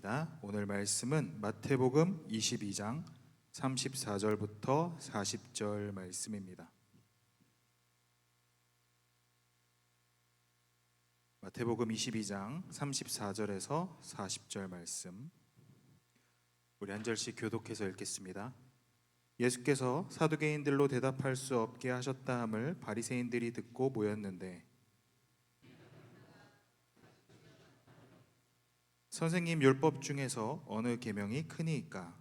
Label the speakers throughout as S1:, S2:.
S1: 하겠습니다. 오늘 말씀은 마태복음 22장 34절부터 40절 말씀입니다. 마태복음 22장 34절에서 40절 말씀, 우리 한 절씩 교독해서 읽겠습니다. 예수께서 사두개인들로 대답할 수 없게 하셨다 함을 바리새인들이 듣고 모였는데, 선생님, 율법 중에서 어느 계명이 크니이까?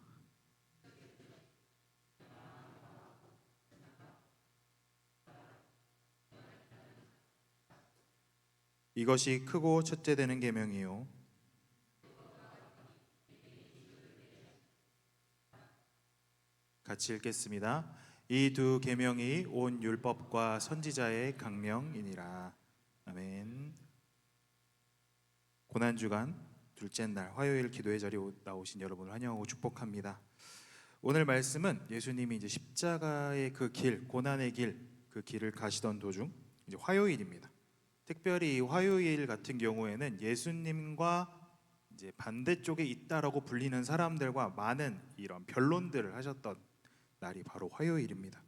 S1: 이것이 크고 첫째 되는 계명이요. 같이 읽겠습니다. 이 두 계명이 온 율법과 선지자의 강령이니라. 아멘. 고난주간 둘째 날 화요일 기도의 자리에 나오신 여러분을 환영하고 축복합니다. 오늘 말씀은 예수님이 이제 십자가의 그 길, 고난의 길, 그 길을 가시던 도중 이제 화요일입니다. 특별히 이 화요일 같은 경우에는 예수님과 이제 반대쪽에 있다라고 불리는 사람들과 많은 이런 변론들을 하셨던 날이 바로 화요일입니다.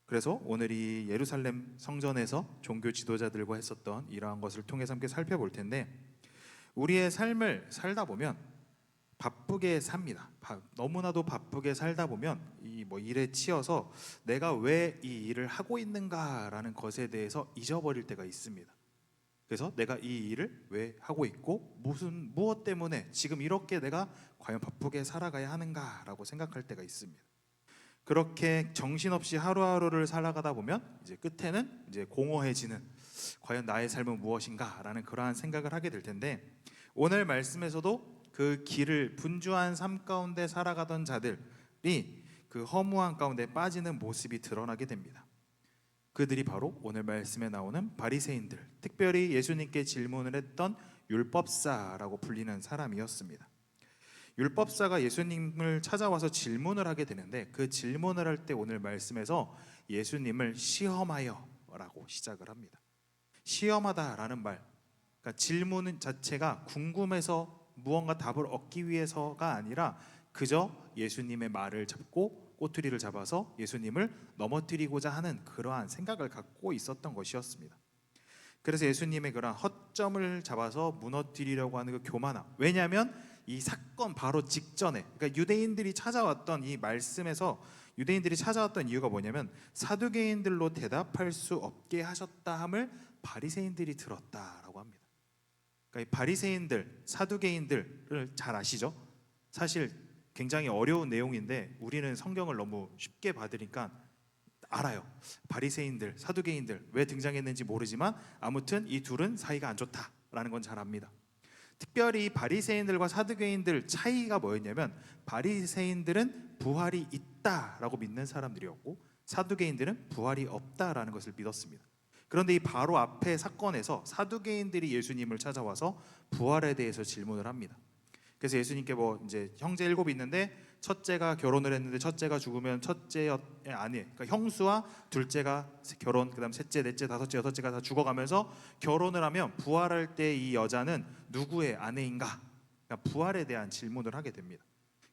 S1: 그래서 오늘 이 예루살렘 성전에서 종교 지도자들과 했었던 이러한 것을 통해서 함께 살펴볼 텐데, 우리의 삶을 살다 보면 바쁘게 삽니다. 너무나도 바쁘게 살다 보면 이 일에 치여서 내가 왜 이 일을 하고 있는가라는 것에 대해서 잊어버릴 때가 있습니다. 그래서 내가 이 일을 왜 하고 있고 무엇 때문에 지금 이렇게 내가 과연 바쁘게 살아가야 하는가라고 생각할 때가 있습니다. 그렇게 정신없이 하루하루를 살아가다 보면 이제 끝에는 이제 공허해지는, 과연 나의 삶은 무엇인가라는 그러한 생각을 하게 될 텐데, 오늘 말씀에서도 그 길을 분주한 삶 가운데 살아가던 자들이 그 허무한 가운데 빠지는 모습이 드러나게 됩니다. 그들이 바로 오늘 말씀에 나오는 바리새인들, 특별히 예수님께 질문을 했던 율법사라고 불리는 사람이었습니다. 율법사가 예수님을 찾아와서 질문을 하게 되는데, 그 질문을 할 때 오늘 말씀에서 예수님을 시험하여 라고 시작을 합니다. 시험하다라는 말, 그러니까 질문 자체가 궁금해서 무언가 답을 얻기 위해서가 아니라 그저 예수님의 말을 잡고 꼬투리를 잡아서 예수님을 넘어뜨리고자 하는 그러한 생각을 갖고 있었던 것이었습니다. 그래서 예수님의 그런 허점을 잡아서 무너뜨리려고 하는 그 교만함, 왜냐하면 이 사건 바로 직전에, 그러니까 유대인들이 찾아왔던 이 말씀에서 유대인들이 찾아왔던 이유가 뭐냐면, 사두개인들로 대답할 수 없게 하셨다 함을 바리새인들이 들었다라고 합니다. 그러니까 이 바리새인들, 사두개인들을 잘 아시죠? 사실 굉장히 어려운 내용인데 우리는 성경을 너무 쉽게 받으니까 알아요. 바리새인들, 사두개인들 왜 등장했는지 모르지만 아무튼 이 둘은 사이가 안 좋다라는 건 잘 압니다. 특별히 바리새인들과 사두개인들 차이가 뭐였냐면, 바리새인들은 부활이 있다라고 믿는 사람들이었고 사두개인들은 부활이 없다라는 것을 믿었습니다. 그런데 이 바로 앞의 사건에서 사두개인들이 예수님을 찾아와서 부활에 대해서 질문을 합니다. 그래서 예수님께 이제 형제 7이 있는데 첫째가 결혼을 했는데 첫째가 죽으면 첫째의 아내, 그러니까 형수와 둘째가 결혼, 그다음 셋째, 넷째, 다섯째, 여섯째가 다 죽어가면서 결혼을 하면 부활할 때 이 여자는 누구의 아내인가? 그러니까 부활에 대한 질문을 하게 됩니다.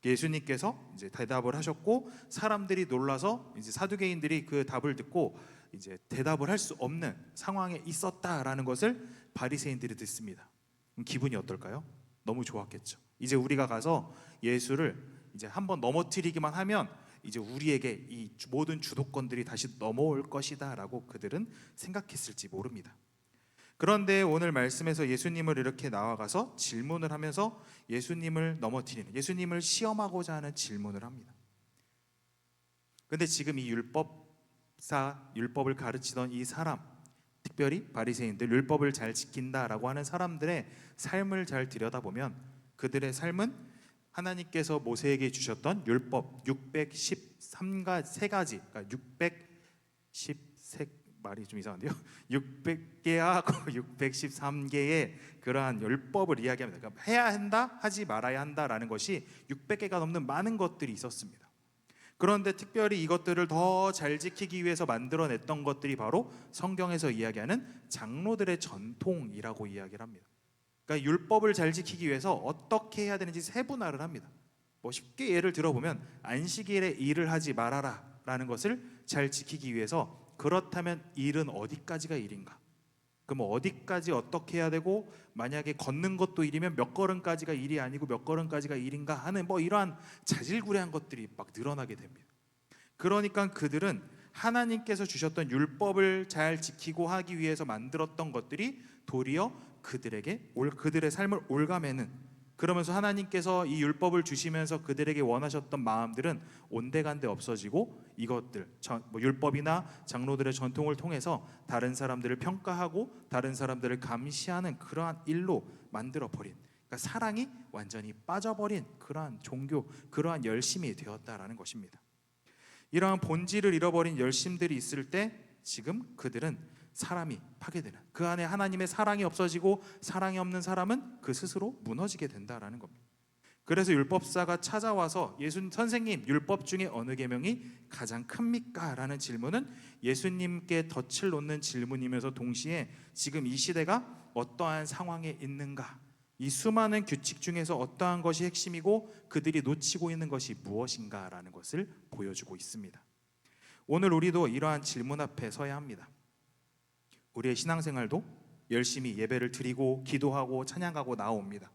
S1: 예수님께서 이제 대답을 하셨고, 사람들이 놀라서 이제 사두개인들이 그 답을 듣고 이제 대답을 할 수 없는 상황에 있었다라는 것을 바리새인들이 듣습니다. 그럼 기분이 어떨까요? 너무 좋았겠죠. 이제 우리가 가서 예수를 이제 한번 넘어뜨리기만 하면 이제 우리에게 이 모든 주도권들이 다시 넘어올 것이다라고 그들은 생각했을지 모릅니다. 그런데 오늘 말씀에서 예수님을 이렇게 나와가서 질문을 하면서 예수님을 넘어뜨리는, 예수님을 시험하고자 하는 질문을 합니다. 그런데 지금 이 율법을 가르치던 이 사람, 특별히 바리새인들, 율법을 잘 지킨다라고 하는 사람들의 삶을 잘 들여다보면 그들의 삶은 하나님께서 모세에게 주셨던 율법 613가지, 그러니까 613, 말이 좀 이상한데요. 600개하고 613개의 그러한 율법을 이야기합니다. 그러니까 해야 한다, 하지 말아야 한다라는 것이 600개가 넘는 많은 것들이 있었습니다. 그런데 특별히 이것들을 더 잘 지키기 위해서 만들어냈던 것들이 바로 성경에서 이야기하는 장로들의 전통이라고 이야기를 합니다. 그러니까 율법을 잘 지키기 위해서 어떻게 해야 되는지 세분화를 합니다. 뭐 쉽게 예를 들어보면 안식일에 일을 하지 말아라라는 것을 잘 지키기 위해서, 그렇다면 일은 어디까지가 일인가? 그럼 어디까지 어떻게 해야 되고, 만약에 걷는 것도 일이면 몇 걸음까지가 일이 아니고 몇 걸음까지가 일인가 하는 뭐 이러한 자질구레한 것들이 막 늘어나게 됩니다. 그러니까 그들은 하나님께서 주셨던 율법을 잘 지키고 하기 위해서 만들었던 것들이 도리어 그들의 삶을 올가매는, 그러면서 하나님께서 이 율법을 주시면서 그들에게 원하셨던 마음들은 온데간데 없어지고, 이것들 뭐 율법이나 장로들의 전통을 통해서 다른 사람들을 평가하고 다른 사람들을 감시하는 그러한 일로 만들어 버린, 그러니까 사랑이 완전히 빠져버린 그러한 종교, 그러한 열심이 되었다라는 것입니다. 이러한 본질을 잃어버린 열심들이 있을 때 지금 그들은 사람이 파괴되는, 그 안에 하나님의 사랑이 없어지고 사랑이 없는 사람은 그 스스로 무너지게 된다라는 겁니다. 그래서 율법사가 찾아와서 선생님, 율법 중에 어느 계명이 가장 큽니까? 라는 질문은 예수님께 덫을 놓는 질문이면서 동시에 지금 이 시대가 어떠한 상황에 있는가, 이 수많은 규칙 중에서 어떠한 것이 핵심이고 그들이 놓치고 있는 것이 무엇인가 라는 것을 보여주고 있습니다. 오늘 우리도 이러한 질문 앞에 서야 합니다. 우리의 신앙생활도 열심히 예배를 드리고 기도하고 찬양하고 나옵니다.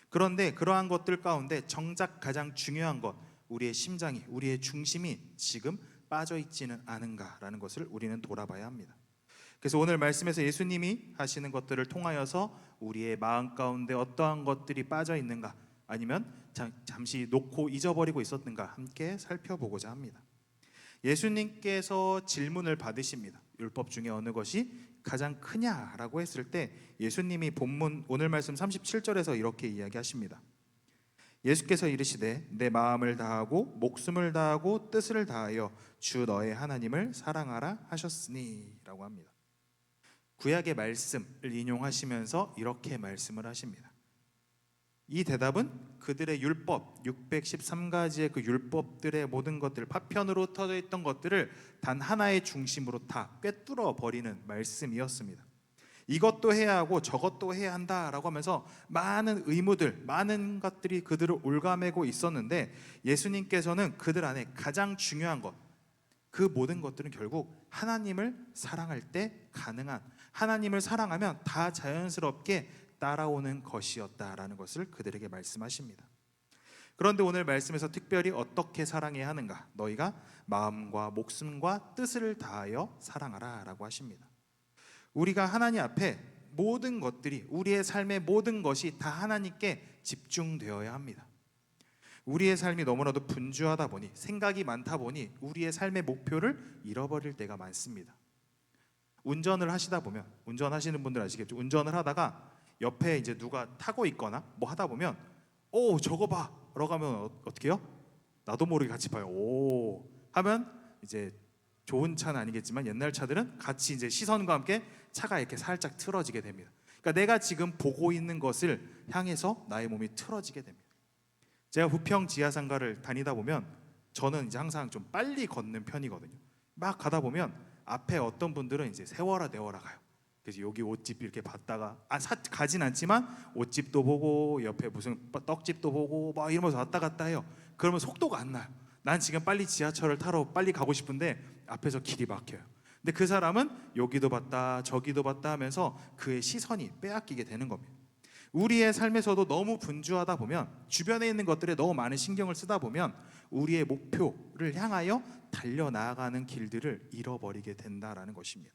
S1: 그런데 그러한 것들 가운데 정작 가장 중요한 것, 우리의 심장이, 우리의 중심이 지금 빠져 있지는 않은가라는 것을 우리는 돌아봐야 합니다. 그래서 오늘 말씀에서 예수님이 하시는 것들을 통하여서 우리의 마음 가운데 어떠한 것들이 빠져 있는가, 아니면 잠시 놓고 잊어버리고 있었는가 함께 살펴보고자 합니다. 예수님께서 질문을 받으십니다. 율법 중에 어느 것이 가장 크냐라고 했을 때 예수님이 본문 오늘 말씀 37절에서 이렇게 이야기하십니다. 예수께서 이르시되 내 마음을 다하고 목숨을 다하고 뜻을 다하여 주 너의 하나님을 사랑하라 하셨으니 라고 합니다. 구약의 말씀을 인용하시면서 이렇게 말씀을 하십니다. 이 대답은 그들의 율법 613가지의 그 율법들의 모든 것들, 파편으로 터져 있던 것들을 단 하나의 중심으로 다 꿰뚫어 버리는 말씀이었습니다. 이것도 해야 하고 저것도 해야 한다라고 하면서 많은 의무들, 많은 것들이 그들을 올가매고 있었는데, 예수님께서는 그들 안에 가장 중요한 것, 그 모든 것들은 결국 하나님을 사랑할 때 가능한, 하나님을 사랑하면 다 자연스럽게 따라오는 것이었다라는 것을 그들에게 말씀하십니다. 그런데 오늘 말씀에서 특별히 어떻게 사랑해야 하는가, 너희가 마음과 목숨과 뜻을 다하여 사랑하라 라고 하십니다. 우리가 하나님 앞에 모든 것들이, 우리의 삶의 모든 것이 다 하나님께 집중되어야 합니다. 우리의 삶이 너무나도 분주하다 보니, 생각이 많다 보니 우리의 삶의 목표를 잃어버릴 때가 많습니다. 운전을 하시다 보면, 운전하시는 분들 아시겠죠? 운전을 하다가 옆에 이제 누가 타고 있거나 뭐 하다 보면 오 저거 봐 라고 하면 어떻게 해요? 나도 모르게 같이 봐요. 오 하면 이제 좋은 차는 아니겠지만 옛날 차들은 같이 이제 시선과 함께 차가 이렇게 살짝 틀어지게 됩니다. 그러니까 내가 지금 보고 있는 것을 향해서 나의 몸이 틀어지게 됩니다. 제가 부평 지하상가를 다니다 보면 저는 이제 항상 좀 빨리 걷는 편이거든요. 막 가다 보면 앞에 어떤 분들은 이제 세워라 내워라 가요. 그래서 여기 옷집 이렇게 봤다가 가진 않지만 옷집도 보고 옆에 무슨 떡집도 보고 막 이러면서 왔다 갔다 해요. 그러면 속도가 안 나요. 난 지금 빨리 지하철을 타러 빨리 가고 싶은데 앞에서 길이 막혀요. 근데 그 사람은 여기도 봤다 저기도 봤다 하면서 그의 시선이 빼앗기게 되는 겁니다. 우리의 삶에서도 너무 분주하다 보면, 주변에 있는 것들에 너무 많은 신경을 쓰다 보면 우리의 목표를 향하여 달려나가는 길들을 잃어버리게 된다라는 것입니다.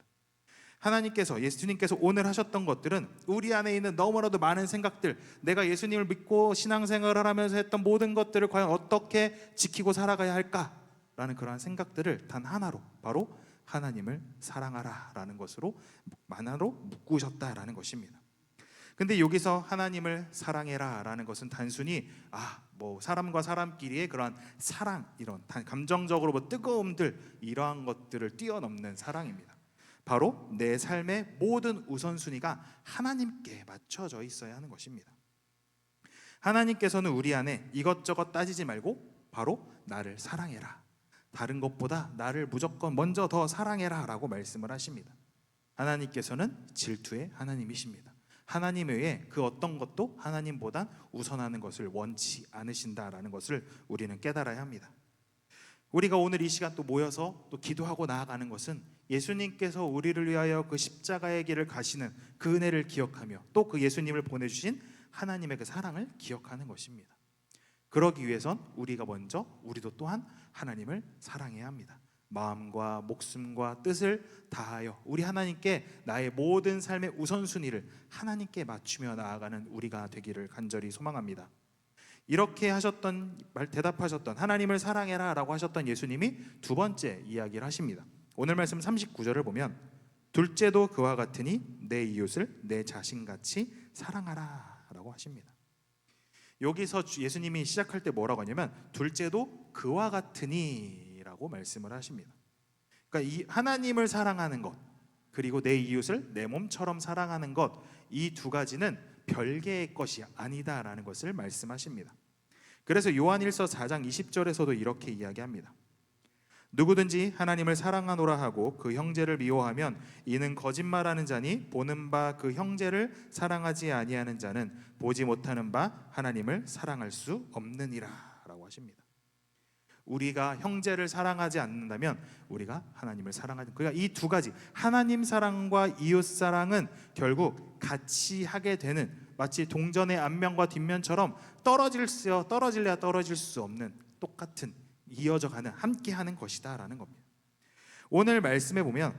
S1: 하나님께서, 예수님께서 오늘 하셨던 것들은 우리 안에 있는 너무나도 많은 생각들, 내가 예수님을 믿고 신앙생활을 하면서 했던 모든 것들을 과연 어떻게 지키고 살아가야 할까라는 그러한 생각들을 단 하나로, 바로 하나님을 사랑하라 라는 것으로 하나로 묶으셨다라는 것입니다. 근데 여기서 하나님을 사랑해라 라는 것은 단순히 뭐 사람과 사람끼리의 그러한 사랑, 이런 감정적으로 뭐 뜨거움들, 이러한 것들을 뛰어넘는 사랑입니다. 바로 내 삶의 모든 우선순위가 하나님께 맞춰져 있어야 하는 것입니다. 하나님께서는 우리 안에 이것저것 따지지 말고 바로 나를 사랑해라, 다른 것보다 나를 무조건 먼저 더 사랑해라 라고 말씀을 하십니다. 하나님께서는 질투의 하나님이십니다. 하나님 외에 그 어떤 것도 하나님보단 우선하는 것을 원치 않으신다라는 것을 우리는 깨달아야 합니다. 우리가 오늘 이 시간 또 모여서 또 기도하고 나아가는 것은 예수님께서 우리를 위하여 그 십자가의 길을 가시는 그 은혜를 기억하며 또 그 예수님을 보내주신 하나님의 그 사랑을 기억하는 것입니다. 그러기 위해선 우리가 먼저 우리도 또한 하나님을 사랑해야 합니다. 마음과 목숨과 뜻을 다하여 우리 하나님께 나의 모든 삶의 우선순위를 하나님께 맞추며 나아가는 우리가 되기를 간절히 소망합니다. 이렇게 대답하셨던 하나님을 사랑해라 라고 하셨던 예수님이 두 번째 이야기를 하십니다. 오늘 말씀 39절을 보면 둘째도 그와 같으니 내 이웃을 내 자신같이 사랑하라 라고 하십니다. 여기서 예수님이 시작할 때 뭐라고 하냐면 둘째도 그와 같으니 라고 말씀을 하십니다. 그러니까 이 하나님을 사랑하는 것 그리고 내 이웃을 내 몸처럼 사랑하는 것, 이 두 가지는 별개의 것이 아니다라는 것을 말씀하십니다. 그래서 요한일서 4장 20절에서도 이렇게 이야기합니다. 누구든지 하나님을 사랑하노라 하고 그 형제를 미워하면 이는 거짓말하는 자니 보는 바 그 형제를 사랑하지 아니하는 자는 보지 못하는 바 하나님을 사랑할 수 없느니라 라고 하십니다. 우리가 형제를 사랑하지 않는다면 우리가 하나님을 사랑하지, 그러니까 이 두 가지 하나님 사랑과 이웃 사랑은 결국 같이 하게 되는, 마치 동전의 앞면과 뒷면처럼 떨어질래야 떨어질 수 없는 똑같은 이어져가는 함께하는 것이다라는 겁니다. 오늘 말씀에 보면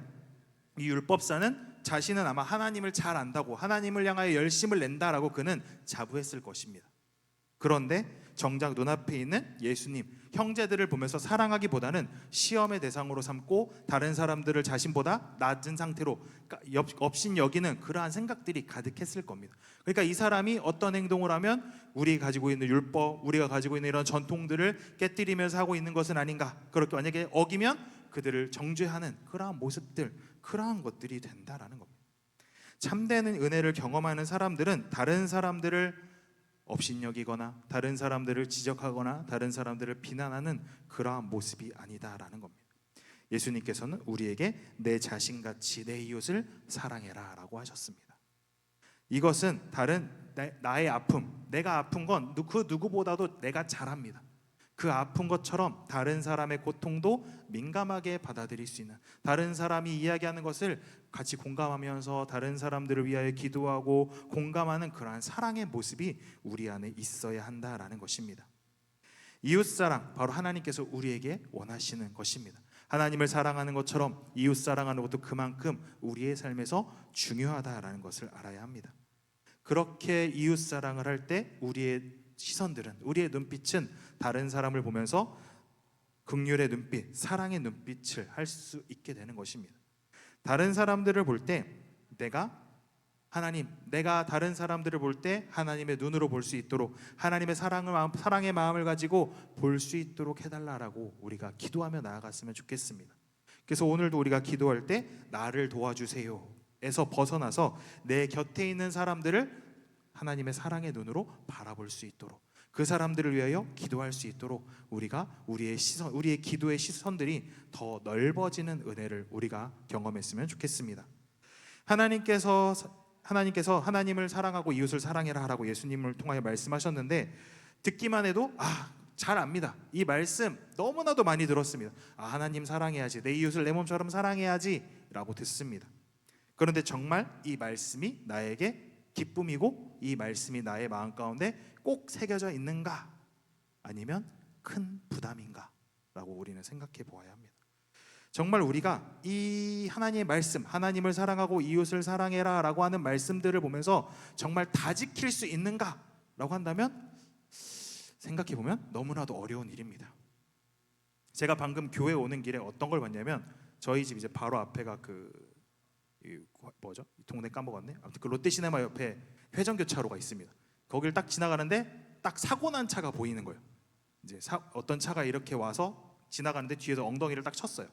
S1: 이 율법사는 자신은 아마 하나님을 잘 안다고 하나님을 향하여 열심을 낸다라고 그는 자부했을 것입니다. 그런데 정작 눈앞에 있는 예수님, 형제들을 보면서 사랑하기보다는 시험의 대상으로 삼고 다른 사람들을 자신보다 낮은 상태로 업신 여기는 그러한 생각들이 가득했을 겁니다. 그러니까 이 사람이 어떤 행동을 하면 우리가 가지고 있는 율법, 우리가 가지고 있는 이런 전통들을 깨뜨리면서 하고 있는 것은 아닌가, 그렇게 만약에 어기면 그들을 정죄하는 그러한 모습들, 그러한 것들이 된다라는 겁니다. 참된 은혜를 경험하는 사람들은 다른 사람들을 업신여기거나 다른 사람들을 지적하거나 다른 사람들을 비난하는 그러한 모습이 아니다라는 겁니다. 예수님께서는 우리에게 내 자신같이 내 이웃을 사랑해라 라고 하셨습니다. 이것은 다른 나의 아픔, 내가 아픈 건 그 누구보다도 내가 잘 압니다. 그 아픈 것처럼 다른 사람의 고통도 민감하게 받아들일 수 있는, 다른 사람이 이야기하는 것을 같이 공감하면서 다른 사람들을 위하여 기도하고 공감하는 그러한 사랑의 모습이 우리 안에 있어야 한다라는 것입니다. 이웃사랑, 바로 하나님께서 우리에게 원하시는 것입니다. 하나님을 사랑하는 것처럼 이웃 사랑하는 것도 그만큼 우리의 삶에서 중요하다라는 것을 알아야 합니다. 그렇게 이웃 사랑을 할 때 우리의 시선들은, 우리의 눈빛은 다른 사람을 보면서 긍휼의 눈빛, 사랑의 눈빛을 할 수 있게 되는 것입니다. 다른 사람들을 볼 때 내가 다른 사람들을 볼 때 하나님의 눈으로 볼 수 있도록, 하나님의 사랑의 마음을 가지고 볼 수 있도록 해달라고 우리가 기도하며 나아갔으면 좋겠습니다. 그래서 오늘도 우리가 기도할 때 나를 도와주세요 에서 벗어나서 내 곁에 있는 사람들을 하나님의 사랑의 눈으로 바라볼 수 있도록, 그 사람들을 위하여 기도할 수 있도록 우리의 기도의 시선들이 더 넓어지는 은혜를 우리가 경험했으면 좋겠습니다. 하나님께서 하나님을 사랑하고 이웃을 사랑해라 하라고 예수님을 통하여 말씀하셨는데, 듣기만 해도 잘 압니다. 이 말씀 너무나도 많이 들었습니다. 하나님 사랑해야지, 내 이웃을 내 몸처럼 사랑해야지 라고 듣습니다. 그런데 정말 이 말씀이 나에게 기쁨이고 이 말씀이 나의 마음 가운데 꼭 새겨져 있는가, 아니면 큰 부담인가 라고 우리는 생각해 보아야 합니다. 정말 우리가 이 하나님의 말씀, 하나님을 사랑하고 이웃을 사랑해라 라고 하는 말씀들을 보면서 정말 다 지킬 수 있는가 라고 한다면 생각해 보면 너무나도 어려운 일입니다. 제가 방금 교회 오는 길에 어떤 걸 봤냐면, 저희 집 이제 바로 앞에가 이 동네 까먹었네. 아무튼 그 롯데시네마 옆에 회전교차로가 있습니다. 거길 딱 지나가는데 딱 사고 난 차가 보이는 거예요. 이제 어떤 차가 이렇게 와서 지나가는데 뒤에서 엉덩이를 딱 쳤어요.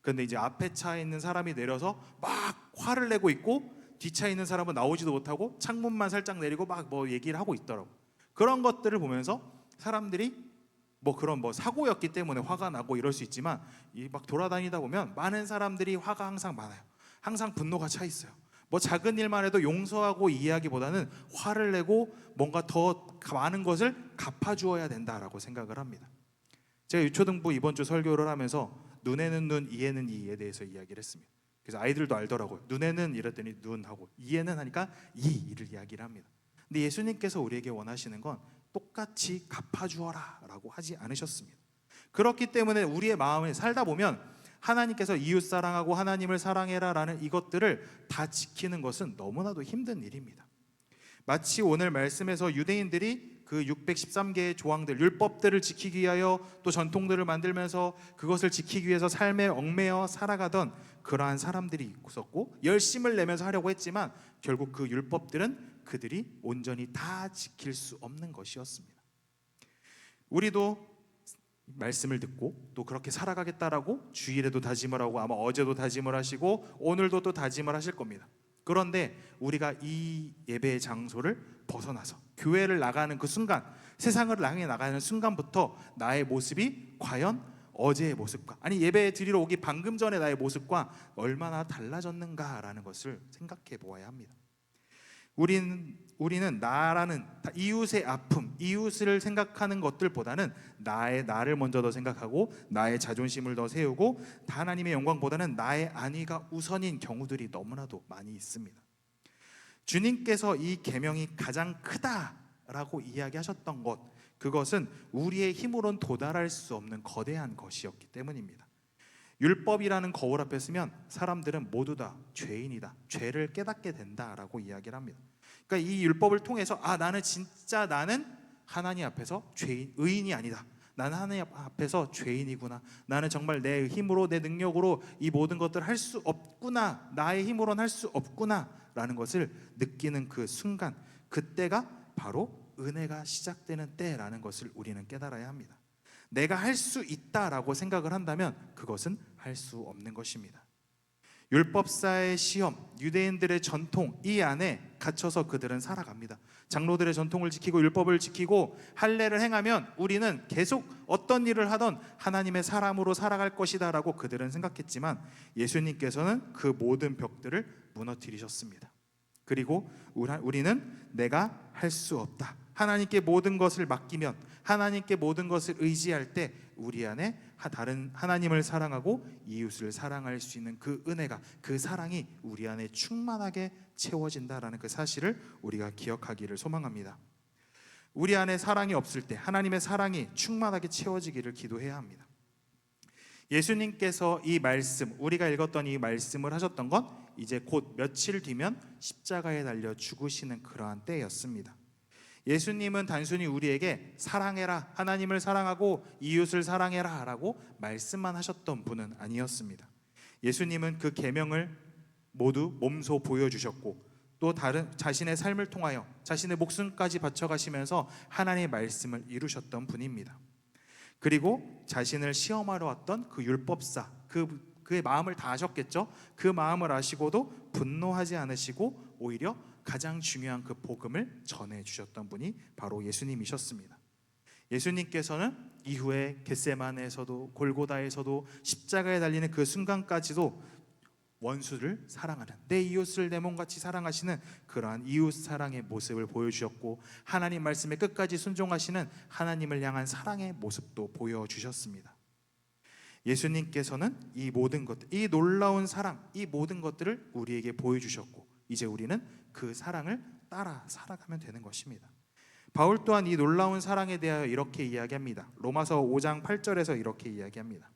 S1: 그런데 이제 앞에 차에 있는 사람이 내려서 막 화를 내고 있고, 뒷차에 있는 사람은 나오지도 못하고 창문만 살짝 내리고 막 뭐 얘기를 하고 있더라고. 그런 것들을 보면서 사람들이 그런 사고였기 때문에 화가 나고 이럴 수 있지만, 이 막 돌아다니다 보면 많은 사람들이 화가 항상 많아요. 항상 분노가 차 있어요. 뭐 작은 일만 해도 용서하고 이해하기보다는 화를 내고 뭔가 더 많은 것을 갚아주어야 된다라고 생각을 합니다. 제가 유초등부 이번 주 설교를 하면서 눈에는 눈, 이에는 이에 대해서 이야기를 했습니다. 그래서 아이들도 알더라고요. 눈에는 이랬더니 눈하고, 이에는 하니까 이를 이야기를 합니다. 근데 예수님께서 우리에게 원하시는 건 똑같이 갚아주어라 라고 하지 않으셨습니다. 그렇기 때문에 우리의 마음을 살다 보면 하나님께서 이웃 사랑하고 하나님을 사랑해라 라는 이것들을 다 지키는 것은 너무나도 힘든 일입니다. 마치 오늘 말씀에서 유대인들이 그 613개의 조항들, 율법들을 지키기 위하여 또 전통들을 만들면서 그것을 지키기 위해서 삶에 얽매여 살아가던 그러한 사람들이 있었고, 열심을 내면서 하려고 했지만 결국 그 율법들은 그들이 온전히 다 지킬 수 없는 것이었습니다. 우리도 말씀을 듣고 또 그렇게 살아가겠다라고 주일에도 다짐을 하고, 아마 어제도 다짐을 하시고 오늘도 또 다짐을 하실 겁니다. 그런데 우리가 이 예배의 장소를 벗어나서 교회를 나가는 그 순간, 세상을 향해 나가는 순간부터 나의 모습이 과연 어제의 모습과, 아니 예배 드리러 오기 방금 전에 나의 모습과 얼마나 달라졌는가라는 것을 생각해 보아야 합니다. 우리는 나라는 이웃의 아픔, 이웃을 생각하는 것들보다는 나를 먼저 더 생각하고 나의 자존심을 더 세우고 하나님의 영광보다는 나의 안위가 우선인 경우들이 너무나도 많이 있습니다. 주님께서 이 계명이 가장 크다라고 이야기하셨던 것, 그것은 우리의 힘으로는 도달할 수 없는 거대한 것이었기 때문입니다. 율법이라는 거울 앞에 서면 사람들은 모두 다 죄인이다, 죄를 깨닫게 된다라고 이야기를 합니다. 그러니까 이 율법을 통해서 나는 하나님 앞에서 의인이 아니다, 나는 하나님 앞에서 죄인이구나, 나는 정말 내 힘으로 내 능력으로 이 모든 것들을 할 수 없구나, 나의 힘으로는 할 수 없구나 라는 것을 느끼는 그 순간, 그때가 바로 은혜가 시작되는 때라는 것을 우리는 깨달아야 합니다. 내가 할 수 있다라고 생각을 한다면 그것은 할 수 없는 것입니다. 율법사의 시험, 유대인들의 전통, 이 안에 갇혀서 그들은 살아갑니다. 장로들의 전통을 지키고 율법을 지키고 할례를 행하면 우리는 계속 어떤 일을 하던 하나님의 사람으로 살아갈 것이다 라고 그들은 생각했지만, 예수님께서는 그 모든 벽들을 무너뜨리셨습니다. 그리고 우리는 내가 할 수 없다, 하나님께 모든 것을 맡기면, 하나님께 모든 것을 의지할 때 우리 안에 다른 하나님을 사랑하고 이웃을 사랑할 수 있는 그 은혜가, 그 사랑이 우리 안에 충만하게 채워진다라는 그 사실을 우리가 기억하기를 소망합니다. 우리 안에 사랑이 없을 때 하나님의 사랑이 충만하게 채워지기를 기도해야 합니다. 예수님께서 이 말씀, 우리가 읽었던 이 말씀을 하셨던 건 이제 곧 며칠 뒤면 십자가에 달려 죽으시는 그러한 때였습니다. 예수님은 단순히 우리에게 사랑해라, 하나님을 사랑하고 이웃을 사랑해라 라고 말씀만 하셨던 분은 아니었습니다. 예수님은 그 계명을 모두 몸소 보여주셨고, 또 다른 자신의 삶을 통하여 자신의 목숨까지 바쳐가시면서 하나님의 말씀을 이루셨던 분입니다. 그리고 자신을 시험하러 왔던 그 율법사, 그의 마음을 다 아셨겠죠. 그 마음을 아시고도 분노하지 않으시고 오히려 가장 중요한 그 복음을 전해주셨던 분이 바로 예수님이셨습니다. 예수님께서는 이후에 겟세마네에서도 골고다에서도 십자가에 달리는 그 순간까지도 원수를 사랑하는, 내 이웃을 내 몸같이 사랑하시는 그러한 이웃 사랑의 모습을 보여주셨고, 하나님 말씀에 끝까지 순종하시는 하나님을 향한 사랑의 모습도 보여주셨습니다. 예수님께서는 이 모든 것, 이 놀라운 사랑, 이 모든 것들을 우리에게 보여주셨고, 이제 우리는 그 사랑을 따라 살아가면 되는 것입니다. 바울 또한 이 놀라운 사랑에 대하여 이렇게 이야기합니다. 로마서 5장 8절에서 이렇게 이야기합니다.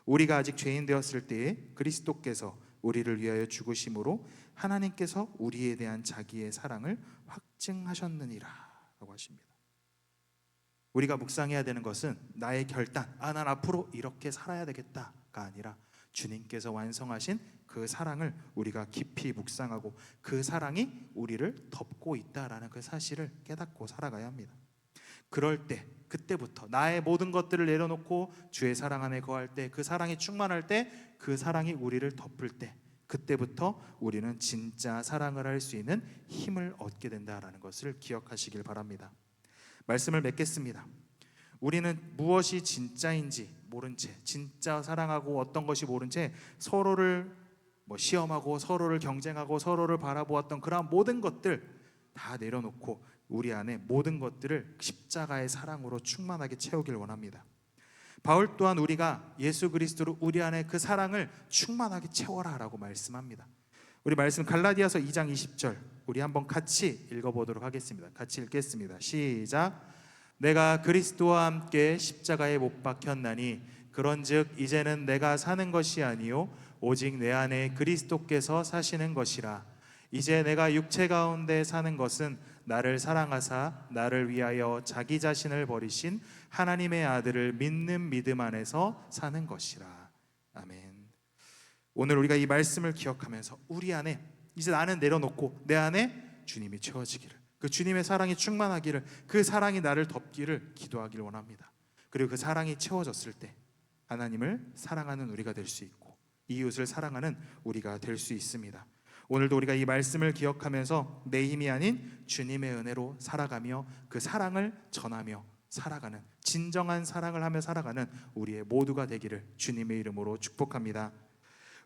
S1: 우리가 아직 죄인 되었을 때에 그리스도께서 우리를 위하여 죽으심으로 하나님께서 우리에 대한 자기의 사랑을 확증하셨느니라 라고 하십니다. 우리가 묵상해야 되는 것은 나의 결단, 난 앞으로 이렇게 살아야 되겠다가 아니라 주님께서 완성하신 그 사랑을 우리가 깊이 묵상하고 그 사랑이 우리를 덮고 있다라는 그 사실을 깨닫고 살아가야 합니다. 그럴 때, 그때부터 나의 모든 것들을 내려놓고 주의 사랑 안에 거할 때, 그 사랑이 충만할 때, 그 사랑이 우리를 덮을 때, 그때부터 우리는 진짜 사랑을 할 수 있는 힘을 얻게 된다라는 것을 기억하시길 바랍니다. 말씀을 맺겠습니다. 우리는 무엇이 진짜인지 모른 채, 진짜 사랑하고 어떤 것이 모른 채 서로를 시험하고 서로를 경쟁하고 서로를 바라보았던 그러한 모든 것들 다 내려놓고 우리 안에 모든 것들을 십자가의 사랑으로 충만하게 채우길 원합니다. 바울 또한 우리가 예수 그리스도로 우리 안에 그 사랑을 충만하게 채워라 라고 말씀합니다. 우리 말씀 갈라디아서 2장 20절 우리 한번 같이 읽어보도록 하겠습니다. 같이 읽겠습니다. 시작. 내가 그리스도와 함께 십자가에 못 박혔나니 그런즉 이제는 내가 사는 것이 아니요 오직 내 안에 그리스도께서 사시는 것이라. 이제 내가 육체 가운데 사는 것은 나를 사랑하사 나를 위하여 자기 자신을 버리신 하나님의 아들을 믿는 믿음 안에서 사는 것이라. 아멘. 오늘 우리가 이 말씀을 기억하면서 우리 안에 이제 나는 내려놓고 내 안에 주님이 채워지기를, 그 주님의 사랑이 충만하기를, 그 사랑이 나를 덮기를 기도하길 원합니다. 그리고 그 사랑이 채워졌을 때 하나님을 사랑하는 우리가 될 수 있고 이웃을 사랑하는 우리가 될 수 있습니다. 오늘도 우리가 이 말씀을 기억하면서 내 힘이 아닌 주님의 은혜로 살아가며 그 사랑을 전하며 살아가는, 진정한 사랑을 하며 살아가는 우리의 모두가 되기를 주님의 이름으로 축복합니다.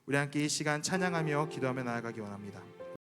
S1: 우리 함께 이 시간 찬양하며 기도하며 나아가기 원합니다.